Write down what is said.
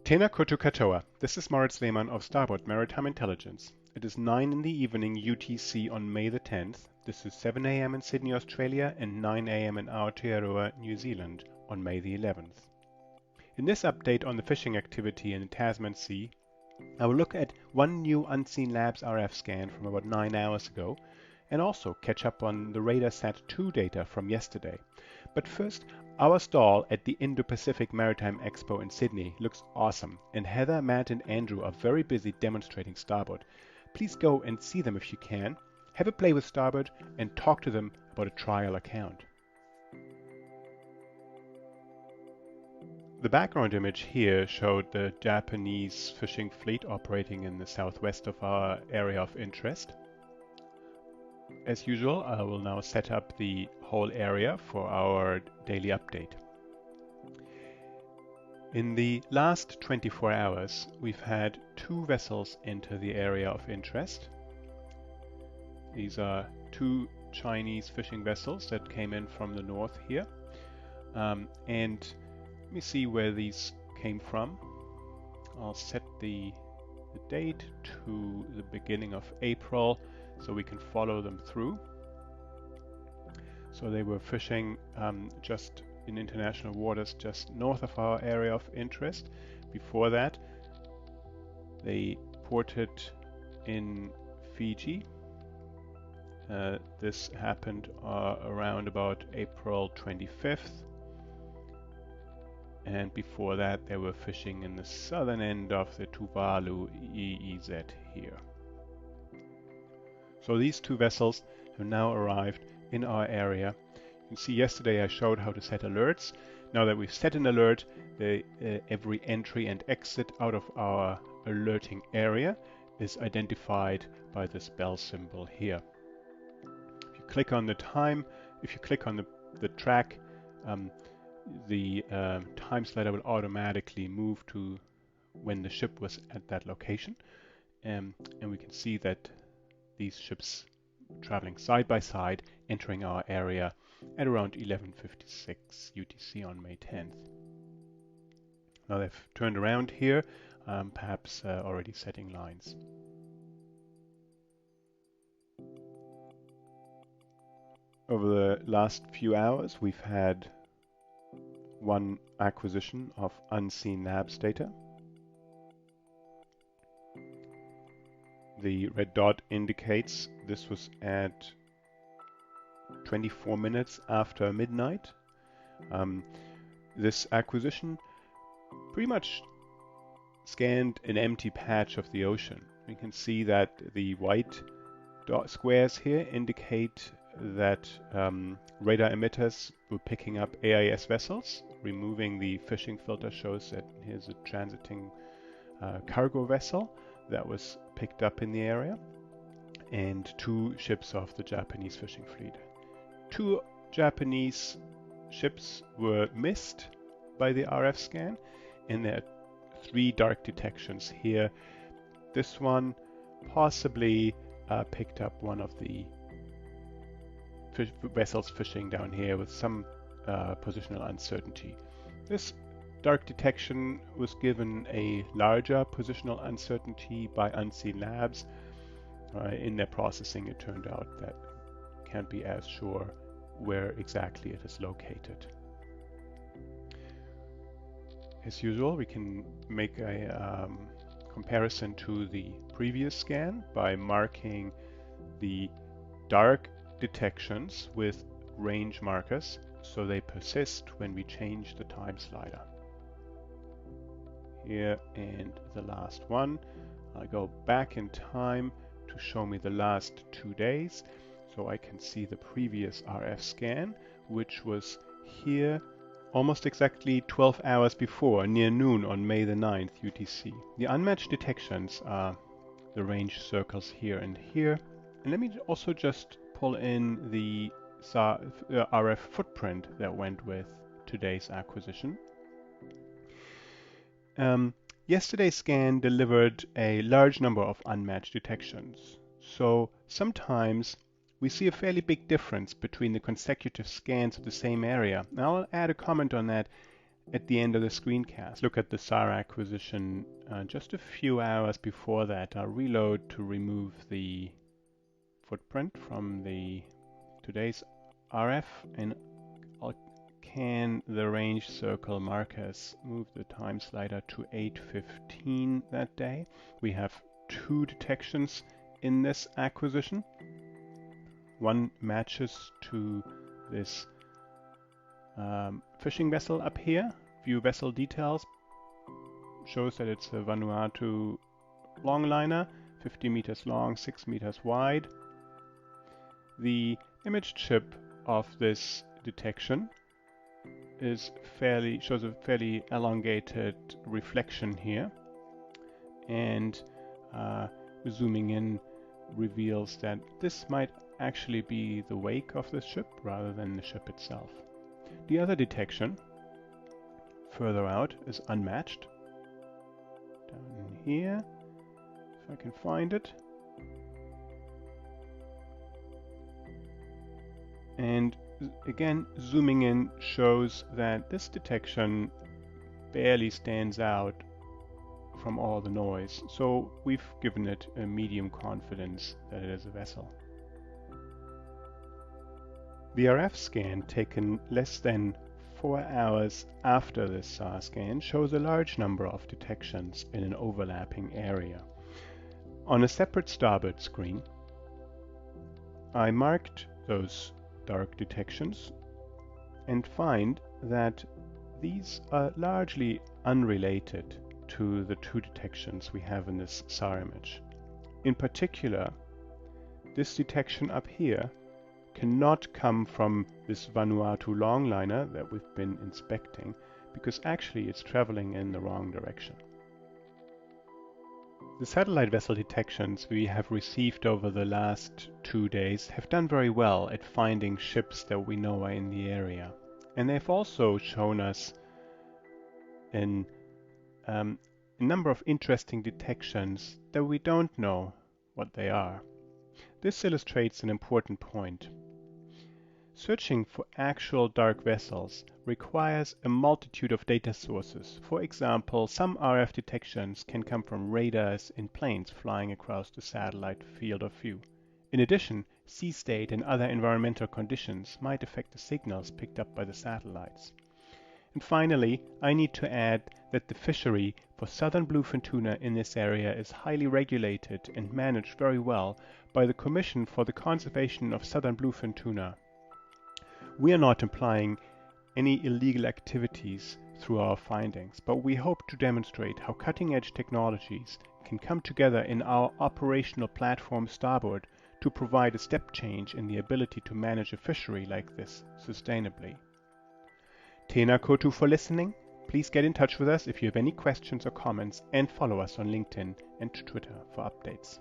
Tēnā koutou katoa. This is Moritz Lehmann of Starboard Maritime Intelligence. It is 9 in the evening UTC on May the 10th. This is 7 a.m. in Sydney, Australia and 9 a.m. in Aotearoa, New Zealand on May the 11th. In this update on the fishing activity in the Tasman Sea, I will look at one new Unseenlabs RF scan from about 9 hours ago and also catch up on the RadarSat-2 data from yesterday. But first, our stall at the Indo-Pacific Maritime Expo in Sydney looks awesome, and Heather, Matt and Andrew are very busy demonstrating Starboard. Please go and see them if you can, have a play with Starboard and talk to them about a trial account. The background image here showed the Japanese fishing fleet operating in the southwest of our area of interest. As usual, I will now set up the whole area for our daily update. In the last 24 hours, we've had 2 vessels enter the area of interest. These are 2 Chinese fishing vessels that came in from the north here. And let me see where these came from. I'll set the date to the beginning of April so we can follow them through. So they were fishing just in international waters just north of our area of interest. Before that, they ported in Fiji. This happened around about April 25th. And before that, they were fishing in the southern end of the Tuvalu EEZ here. So these 2 vessels have now arrived in our area. You can see yesterday I showed how to set alerts. Now that we've set an alert, every entry and exit out of our alerting area is identified by this bell symbol here. If you click on the time, if you click on the track, the time slider will automatically move to when the ship was at that location. And we can see that these ships traveling side by side, entering our area at around 11:56 UTC on May 10th. Now they've turned around here, perhaps already setting lines. Over the last few hours, we've had 1 acquisition of Unseenlabs data. The red dot indicates this was at 24 minutes after midnight. This acquisition pretty much scanned an empty patch of the ocean. We can see that the white squares here indicate that radar emitters were picking up AIS vessels. Removing the fishing filter shows that here's a transiting cargo vessel that was picked up in the area, and 2 ships of the Japanese fishing fleet. 2 Japanese ships were missed by the RF scan, and there are 3 dark detections here. This one possibly picked up one of the vessels fishing down here with some positional uncertainty. This dark detection was given a larger positional uncertainty by Unseenlabs. In their processing, it turned out that can't be as sure where exactly it is located. As usual, we can make a comparison to the previous scan by marking the dark detections with range markers so they persist when we change the time slider. Here and the last one. I go back in time to show me the last 2 days, so I can see the previous RF scan, which was here almost exactly 12 hours before, near noon on May the 9th UTC. The unmatched detections are the range circles here and here. And let me also just pull in the RF footprint that went with today's acquisition. Yesterday's scan delivered a large number of unmatched detections. So sometimes we see a fairly big difference between the consecutive scans of the same area. And I'll add a comment on that at the end of the screencast. Look at the SAR acquisition just a few hours before that. I'll reload to remove the footprint from today's RF, and I'll can the range circle markers. Move the time slider to 8:15 that day. We have 2 detections in this acquisition. One matches to this fishing vessel up here. View vessel details shows that it's a Vanuatu longliner, 50 meters long, 6 meters wide. The image chip of this detection shows a fairly elongated reflection here, and zooming in reveals that this might actually be the wake of the ship rather than the ship itself. The other detection further out is unmatched. Down here, if I can find it. And again, zooming in shows that this detection barely stands out from all the noise, so we've given it a medium confidence that it is a vessel. The RF scan taken less than 4 hours after this SAR scan shows a large number of detections in an overlapping area. On a separate starboard screen, I marked those dark detections and find that these are largely unrelated to the 2 detections we have in this SAR image. In particular, this detection up here cannot come from this Vanuatu longliner that we've been inspecting, because actually it's traveling in the wrong direction. The satellite vessel detections we have received over the last 2 days have done very well at finding ships that we know are in the area. And they've also shown us a number of interesting detections that we don't know what they are. This illustrates an important point. Searching for actual dark vessels requires a multitude of data sources. For example, some RF detections can come from radars in planes flying across the satellite field of view. In addition, sea state and other environmental conditions might affect the signals picked up by the satellites. And finally, I need to add that the fishery for southern bluefin tuna in this area is highly regulated and managed very well by the Commission for the Conservation of Southern Bluefin Tuna. We are not implying any illegal activities through our findings, but we hope to demonstrate how cutting-edge technologies can come together in our operational platform Starboard to provide a step change in the ability to manage a fishery like this sustainably. Tēnā koutou for listening. Please get in touch with us if you have any questions or comments, and follow us on LinkedIn and Twitter for updates.